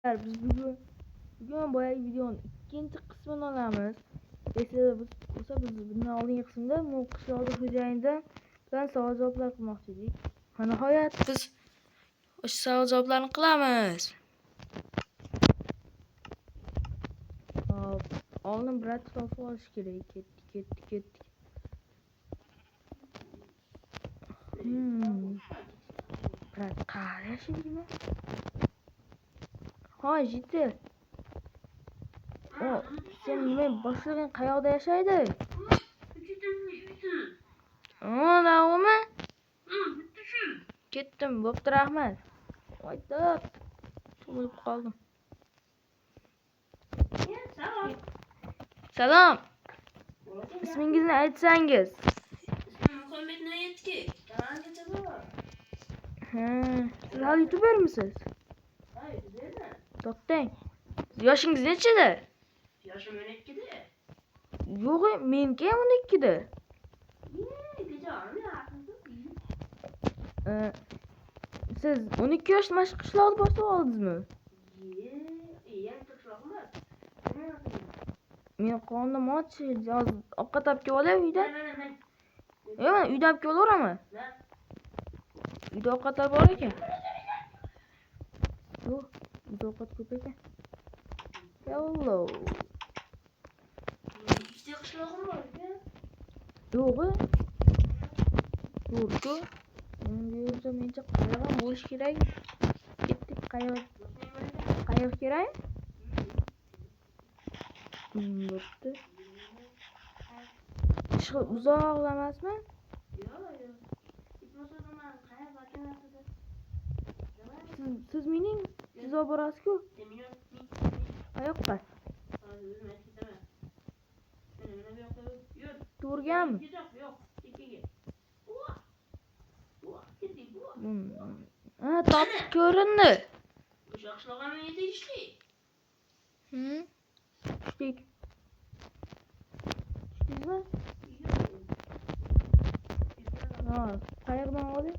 Biz bugun boyagi videoning ikkinchi qismini olamiz. Biz bundan oldingi qismda bu qishloqda xo'jayinda bilan savol-javoblar qilmoqchi edik. Va nihoyat biz o'sha savol-javoblarni qilamiz. Hop, oldin brat topib olish kerak. Ketdik. Brat qayerda yashaydimi? Hoy, Jitel. Sen nima boshlig'ing qayoqda yashaydi? Navmi? Ketdim, bo'pti, rahmat. Voydoq. Cho'milib qoldim. Salom. Ismingizni aytsangiz. Muhammed Noyatki. Kanalgacha bor. Siz hali youtubermisiz? Ha, youtuberman. To'xtang. Yoshingiz nechida? Yoshim 12da. Yo'q, meniki ham 12da. Siz 12 yosh mana shu qishloqda bosib oldingizmi? Men qonim och, hozir ovqat olib kelib olay uyda. Men uyda olib kelib olaveraman. Uyda ovqat olib bor ekan. Yo'q, uyda ovqat ko'p ekan. Hello. Ikkita qishlog'im bor ekan. Yo'q. Yo'q. Menga mencha qayerga bo'lish kerak? Ketdik, qayerga kerak? Bo'pti. Uzoq emasmi? Yo'q. Itmosodaman qayerga borgansiz? Siz mening siz olib borasiz-ku? Qayoqqa? To'rgami? Topib ko'rindi. O'sha qishlog'imga tegishli. Tushdik. Tushdingmi? Ha, qayerdan olding?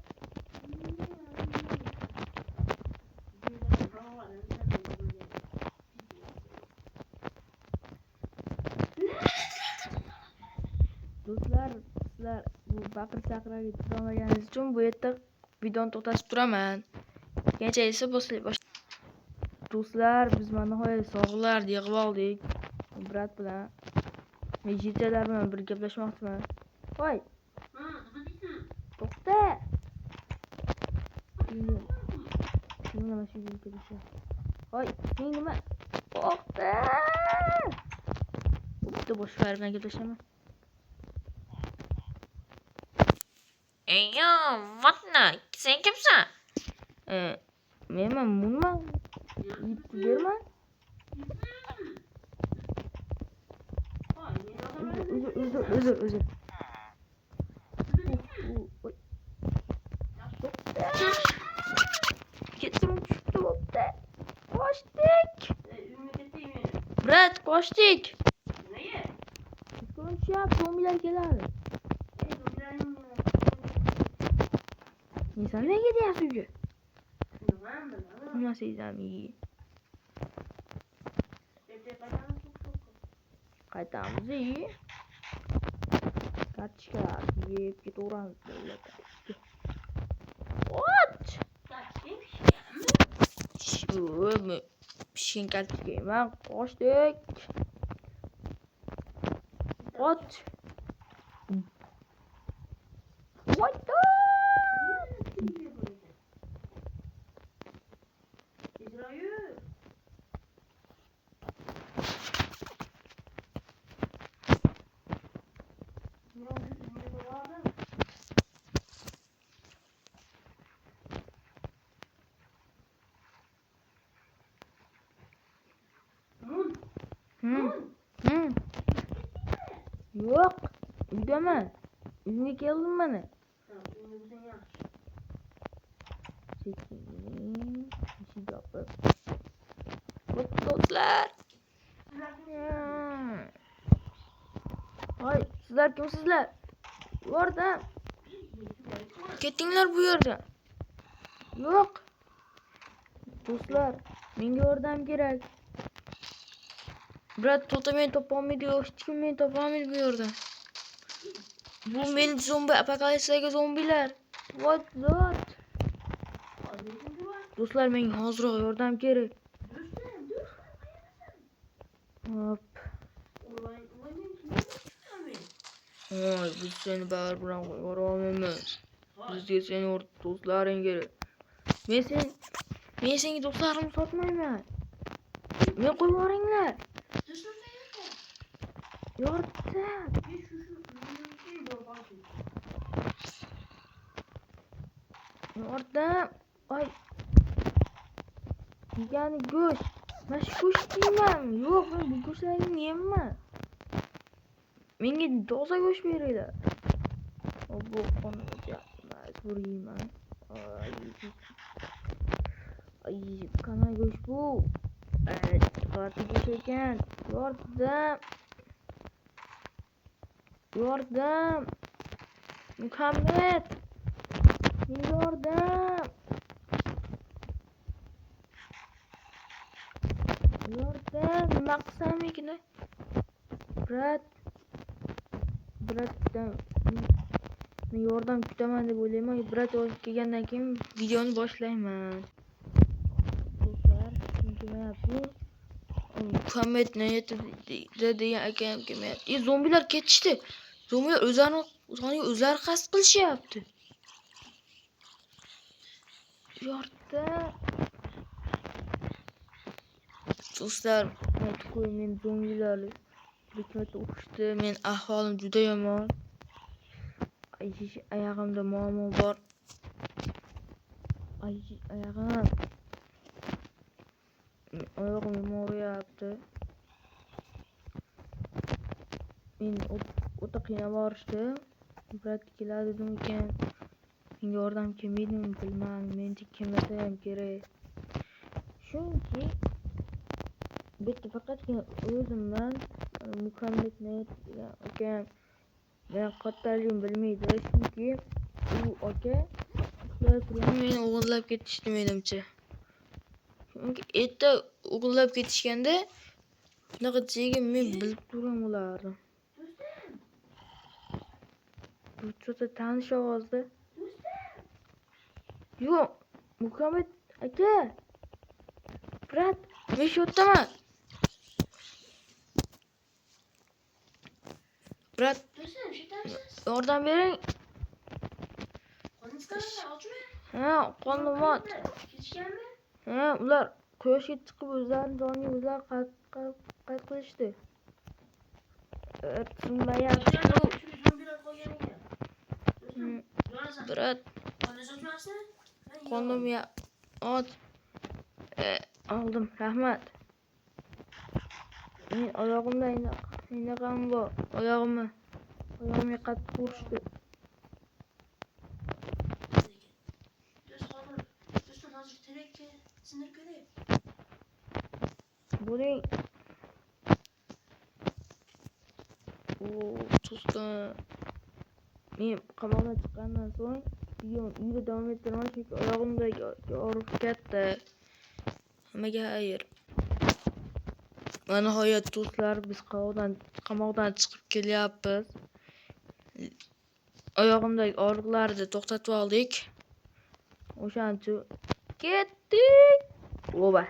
Do'stlar, sizlar bu baqir-chaqirlarga chidolmaganingiz uchun bu yerda videoni to'xtatib turaman. Kecha esa do'stlar, biz mana nihoyat sog'lar yig'ib oldik. Brat bilan Jitelar bilan bir gaplashmoqchiman. Voy. To'xta. Nima shu yerda? Voy, sen nima? To'xta. Bitta boshqa bilan gaplashaman. Yo, vatna, sen kimsan? Menman Munman. Youtuberman. Uzr. Ketdim, tushibdi bo'pti. Qochdik. Brat, qochdik. Nega? Ko'rinishyapti, zombilar keladi. Sen nega deyapsiz uyga? Nima sezami? Qaytamiz. Kartochkalar yeb ketaveramiz. What? Pishgan kartochka emas, qochdik. Qoch. What the? Yo'q, uydaman. Uyga keldim mana. Do'stlar. Voy, sizlar kimsizlar? Yordam. Ketinglar bu yerdan. Yo'q. Do'stlar, Menga yordam kerak. Brat, to'xta, meni topolmaydi, hech kim meni topolmaydi bu yerda. Bu men zombi apokalipsidagi zombilar. What? Do'stlar, menga hozirroq yordam kerak. Hop. Oy, biz seni baribir bilan qo'yib olmaymiz. Bizga seni do'stlaring kerak. Men senga do'stlarimni sotmayman. Men qo'yib yuboringlar. Yordam. Yordam. Ay. Yegani go'sht. Men shu go'sht yeyman. Yo'q, men bu go'shtlarni yeyman. Menga toza go'sht beringlar. Bu qonunga majbur yeyman. Ay, qanday go'sht bu? Qanday go'sht ekan? Yordam. Muhammad. Yordam. Nima qilsam ekan? Bratdan men yordam kutaman deb o'ylayman. Brat kelgandan keyin videoni boshlayman. Do'stlar, kelmayapti. Muhammad degan akam kelmayapti. Zombilar ketishdi. Zombilar o'zlari qasd qilishyapti. Yordam. Do'stlar, men zombilarni hikmatda o'qishdi. Men ahvolim juda yomon. Oyog'imda muammo bor. Oyog'im og'riyapti. Men o'ta qiynab yuborishdi. Brat keladi dedim ekan. Menga yordam kelmaydimi bilmadim. Menda kelmasa ham kerak. Chunki bitta faqatgina o'zimman. Muhammadni degan akam men qattaligim bilmaydi. Chunki u aka meni o'g'irlab ketishdi menimcha. Chunki erta o'g'irlab ketishganda bunaqa jigim men bilib turgan bo'lardim. Bu juda tanish ovozda. Yo'q, Muhammad aka. Brat, men shu yerdaman. Brat, yordam bering. Ha, qo'limot. Ha, ular quyoshga chiqib o'zlarini joniga o'zlari qayt qilishdi. Tushunmayapti. Brat, qo'lim ot. Oldim, rahmat. Men oyog'imda inaqam bor. Oyog'imga qattiq urishdi. Bo'ling. Do'stlar, men qamoqdan chiqqandan so'ng uyda davom ettiraman, chunki oyog'imdagi og'riq katta. Nimaga xayr. Va nihoyat do'stlar, biz qamoqdan chiqib kelyapmiz. Oyog'imdagi og'riqlarni to'xtatib oldik. O'shancha ketdik. Oba.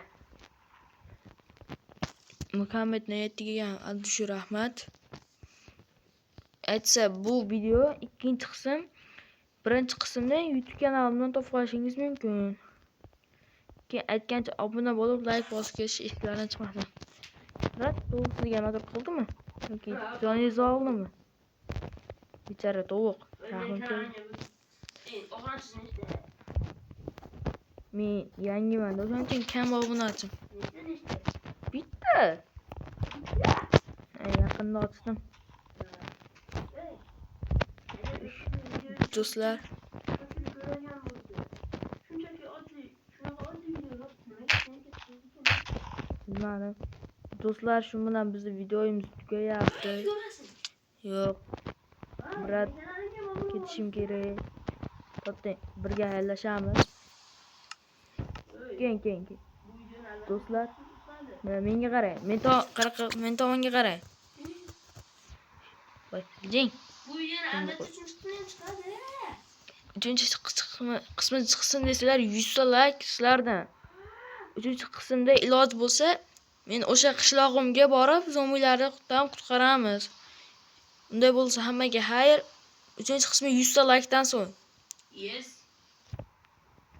Muhammad niyatiga albatta rahmat. Aytsa, bu video ikkinchi qism. Birinchi qismni YouTube kanalimdan topib olishingiz mumkin. Keyin aytgancha obuna bo'lib, like bosib eshiklarini chiqmasin. Brat, tovuq sizga nima qildimi? Yoki joningiz og'rimi? Bichara tovuq. Rahim keldi. Men yangiman, o'shaning uchun kam obunachim. Bitta. Yaqinda ochdim. Do'stlar, bilmadim. Do'stlar, shu bilan bizning videomiz tugayapti. Yo'q. Brat, ketishim kerak. To'xtang, birga xayrlashamiz. Keyin. do'stlar. Mana menga qarang. Men tomonga qarang. Voy, jing. Bu videoni albatta uchinchi qismi ham chiqadi. Uchinchi qismi chiqsin desalar 100 ta like sizlardan. Uchinchi qismda iloj bo'lsa, men o'sha qishlog'imga borib zombilardan qutqaramiz. Unday bo'lsa hammaga xayr. Uchinchi qismi 100 ta likedan so'ng. Yes.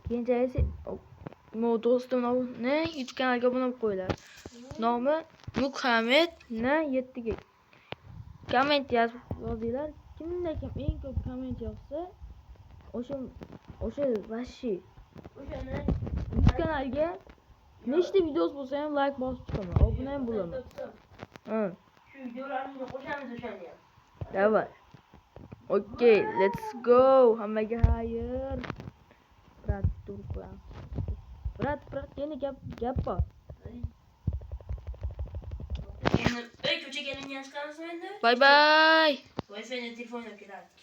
Keyinchasi do'stimni YouTube kanaliga obuna bo'lib qo'yinglar. Nomi Muhammed 7 ga. Komment yozinglar. Kimda kim eng ko'p komment yozsa, o'sha vashi O'shani YouTube kanaliga nechta videosi bo'lsa ham like bosib chiqaman. Obuna ham bo'laman. Ha, shu videolarni qo'shamiz o'shani ham. davay. Okay, let's go. Hammaga xayr. Brat, turqlar. Brat, yana gap bor. Ey, ko'chaga ilingan chiqamizmi endi? Bye bye. Wi-Fi'ni telefonga kelardik.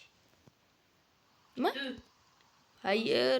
Nima? Xayr.